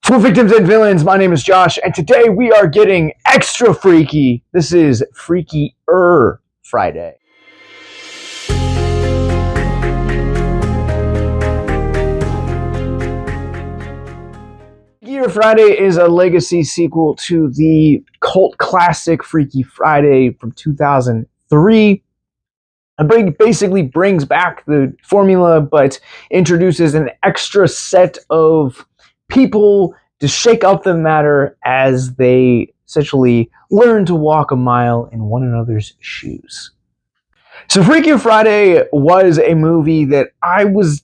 For Victims and Villains, my name is Josh, and today we are getting extra freaky. This is Freakier Friday. Freakier Friday is a legacy sequel to the cult classic Freaky Friday from 2003. It basically brings back the formula, but introduces an extra set of people to shake up the matter as they essentially learn to walk a mile in one another's shoes. So Freakier Friday was a movie that I was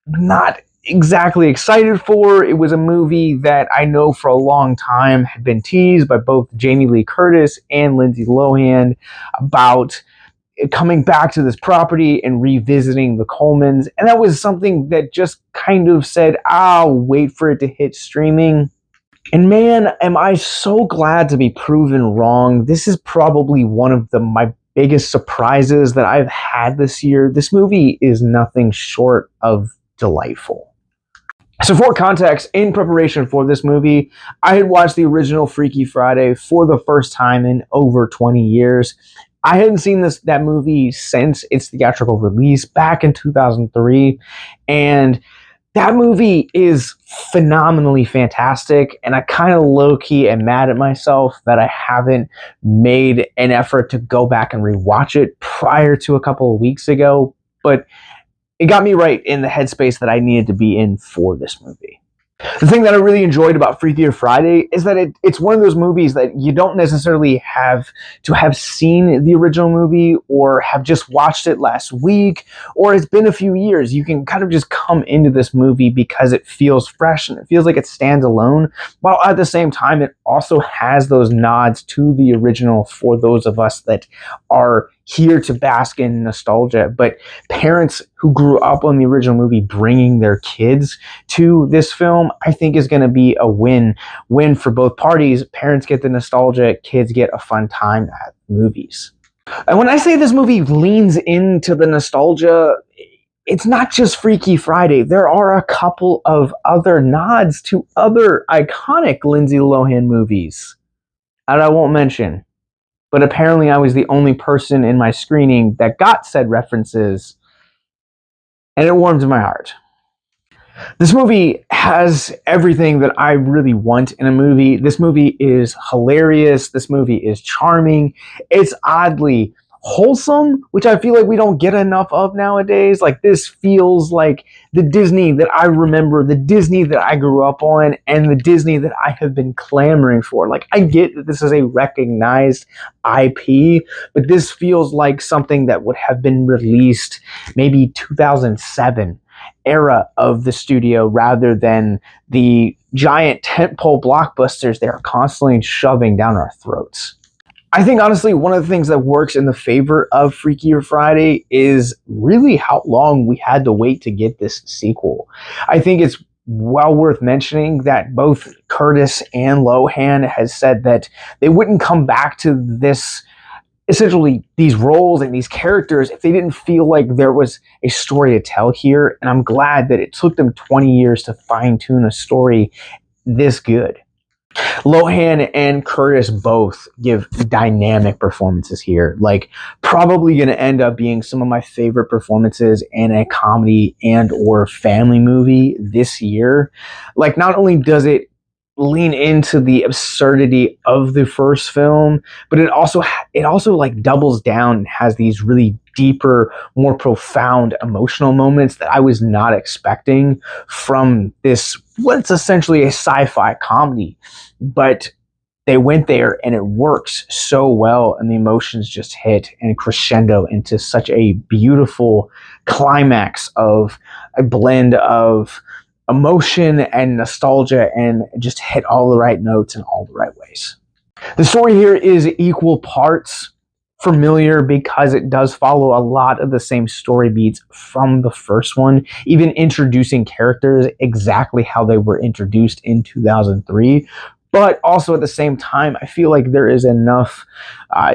not exactly excited for. It was a movie that I know for a long time had been teased by both Jamie Lee Curtis and Lindsay Lohan about coming back to this property and revisiting the Colemans. And that was something that just kind of said, I'll wait for it to hit streaming. And man, am I so glad to be proven wrong. This is probably one of my biggest surprises that I've had this year. This movie is nothing short of delightful. So for context, in preparation for this movie, I had watched the original Freaky Friday for the first time in over 20 years. I hadn't seen that movie since its theatrical release back in 2003, and that movie is phenomenally fantastic, and I kind of low-key am mad at myself that I haven't made an effort to go back and rewatch it prior to a couple of weeks ago, but it got me right in the headspace that I needed to be in for this movie. The thing that I really enjoyed about Freakier Friday is that it's one of those movies that you don't necessarily have to have seen the original movie or have just watched it last week or it's been a few years. You can kind of just come into this movie because it feels fresh and it feels like it stands alone, while at the same time it also has those nods to the original for those of us that are here to bask in nostalgia. But parents who grew up on the original movie bringing their kids to this film, I think is going to be a win for both parties. Parents get the nostalgia, kids get a fun time at movies. And when I say this movie leans into the nostalgia, it's not just Freaky Friday. There are a couple of other nods to other iconic Lindsay Lohan movies that I won't mention. But apparently I was the only person in my screening that got said references, and it warmed my heart. This movie has everything that I really want in a movie. This movie is hilarious. This movie is charming. It's oddly wholesome, which I feel like we don't get enough of nowadays. Like, this feels like the Disney that I remember, the Disney that I grew up on, and the Disney that I have been clamoring for. Like, I get that this is a recognized IP, but this feels like something that would have been released maybe 2007 era of the studio rather than the giant tentpole blockbusters they are constantly shoving down our throats. I think, honestly, one of the things that works in the favor of Freakier Friday is really how long we had to wait to get this sequel. I think it's well worth mentioning that both Curtis and Lohan has said that they wouldn't come back to this, essentially these roles and these characters, if they didn't feel like there was a story to tell here. And I'm glad that it took them 20 years to fine-tune a story this good. Lohan and Curtis both give dynamic performances here. Like, probably going to end up being some of my favorite performances in a comedy and or family movie this year. Like, not only does it lean into the absurdity of the first film, but it also like doubles down and has these really deeper, more profound emotional moments that I was not expecting from this, what's essentially a sci-fi comedy. But they went there and it works so well, and the emotions just hit and crescendo into such a beautiful climax of a blend of emotion and nostalgia, and just hit all the right notes in all the right ways. The story here is equal parts familiar because it does follow a lot of the same story beats from the first one, even introducing characters exactly how they were introduced in 2003. But also at the same time, I feel like there is enough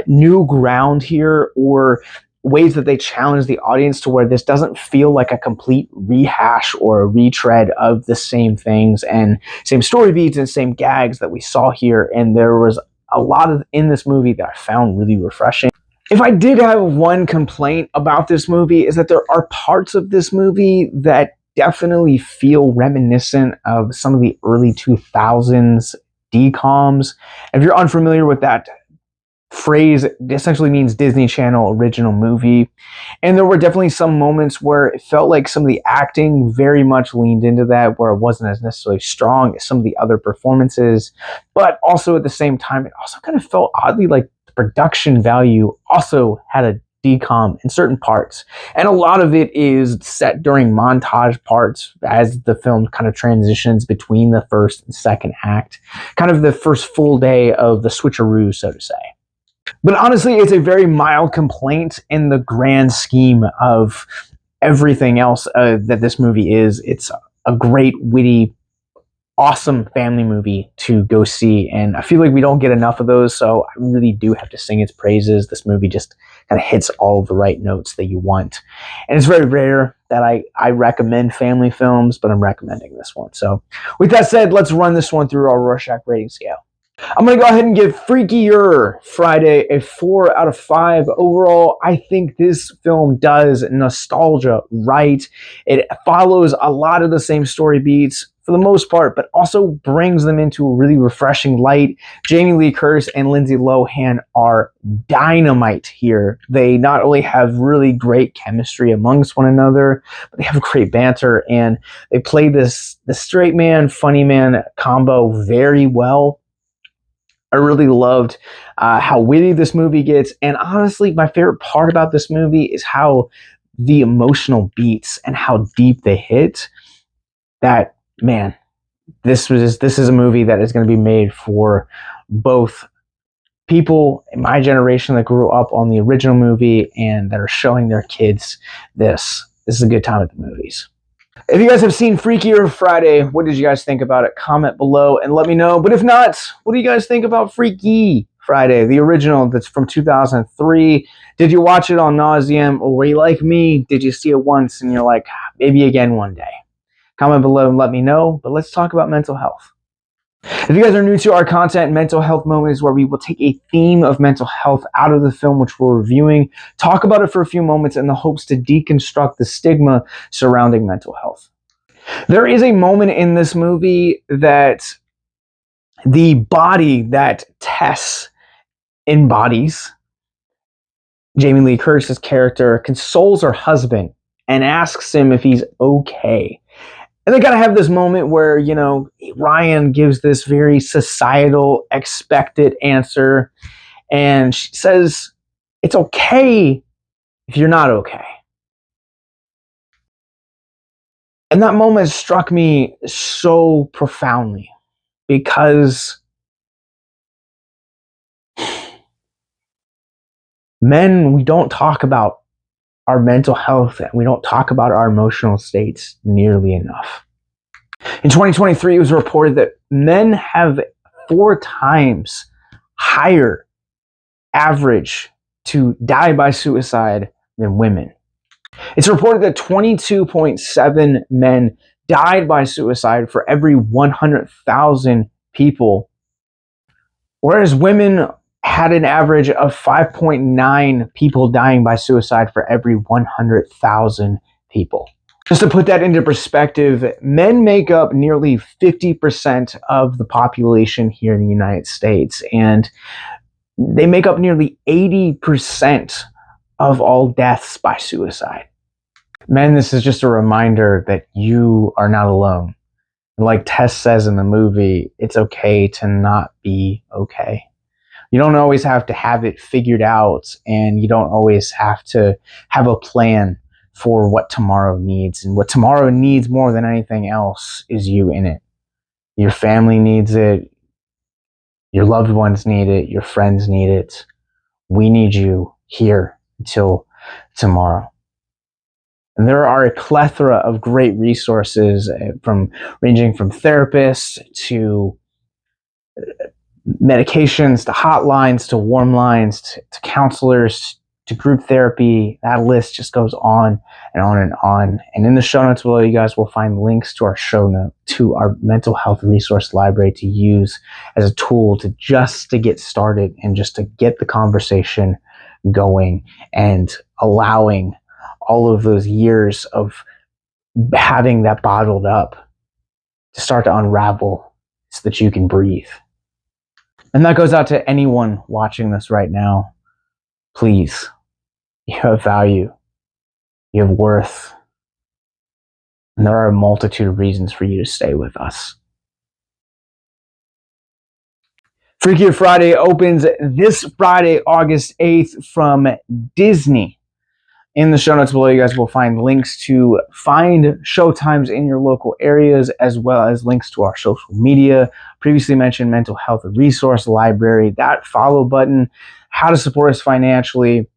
new ground here, or ways that they challenge the audience to where this doesn't feel like a complete rehash or a retread of the same things and same story beats and same gags that we saw here. And there was a lot of in this movie that I found really refreshing. If I did have one complaint about this movie, is that there are parts of this movie that definitely feel reminiscent of some of the early 2000s DCOMs. If you're unfamiliar with that phrase, it essentially means Disney Channel original movie. And there were definitely some moments where it felt like some of the acting very much leaned into that, where it wasn't as necessarily strong as some of the other performances. But also at the same time, it also kind of felt oddly like the production value also had a decom in certain parts. And a lot of it is set during montage parts as the film kind of transitions between the first and second act, kind of the first full day of the switcheroo, so to say. But honestly, it's a very mild complaint in the grand scheme of everything else that this movie is. It's a great, witty, awesome family movie to go see. And I feel like we don't get enough of those, so I really do have to sing its praises. This movie just kind of hits all the right notes that you want. And it's very rare that I recommend family films, but I'm recommending this one. So with that said, let's run this one through our Rorschach rating scale. I'm going to go ahead and give Freakier Friday a 4 out of 5. Overall, I think this film does nostalgia right. It follows a lot of the same story beats for the most part, but also brings them into a really refreshing light. Jamie Lee Curtis and Lindsay Lohan are dynamite here. They not only have really great chemistry amongst one another, but they have great banter, and they play the straight man, funny man combo very well. I really loved how witty this movie gets. And honestly, my favorite part about this movie is how the emotional beats and how deep they hit. That, man, this is a movie that is going to be made for both people in my generation that grew up on the original movie and that are showing their kids this. This is a good time at the movies. If you guys have seen Freakier Friday, what did you guys think about it? Comment below and let me know. But if not, what do you guys think about Freaky Friday, the original that's from 2003? Did you watch it on nauseam, or were you like me? Did you see it once and you're like, maybe again one day? Comment below and let me know. But let's talk about mental health. If you guys are new to our content, Mental Health Moment is where we will take a theme of mental health out of the film which we're reviewing, talk about it for a few moments in the hopes to deconstruct the stigma surrounding mental health. There is a moment in this movie that the body that Tess embodies, Jamie Lee Curtis's character, consoles her husband and asks him if he's okay. And they kind of have this moment where, you know, Ryan gives this very societal, expected answer. And she says, it's okay if you're not okay. And that moment struck me so profoundly because men, we don't talk about our mental health and we don't talk about our emotional states nearly enough. In 2023, it was reported that men have 4 times higher average to die by suicide than women. It's reported that 22.7 men died by suicide for every 100,000 people, whereas women had an average of 5.9 people dying by suicide for every 100,000 people. Just to put that into perspective, men make up nearly 50% of the population here in the United States, and they make up nearly 80% of all deaths by suicide. Men, this is just a reminder that you are not alone. And like Tess says in the movie, it's okay to not be okay. You don't always have to have it figured out, and you don't always have to have a plan for what tomorrow needs. And what tomorrow needs more than anything else is you in it. Your family needs it. Your loved ones need it. Your friends need it. We need you here until tomorrow. And there are a plethora of great resources ranging from therapists to medications to hotlines to warm lines to counselors to group therapy. That list just goes on and on and on. And in the show notes below, you guys will find links to our mental health resource library to use as a tool to get started and just to get the conversation going and allowing all of those years of having that bottled up to start to unravel so that you can breathe. And that goes out to anyone watching this right now. Please, you have value, you have worth, and there are a multitude of reasons for you to stay with us. Freakier Friday opens this Friday, August 8th from Disney. In the show notes below, you guys will find links to find showtimes in your local areas, as well as links to our social media. Previously mentioned mental health resource library, that follow button, how to support us financially,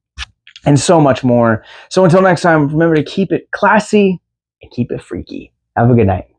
and so much more. So until next time, remember to keep it classy and keep it freaky. Have a good night.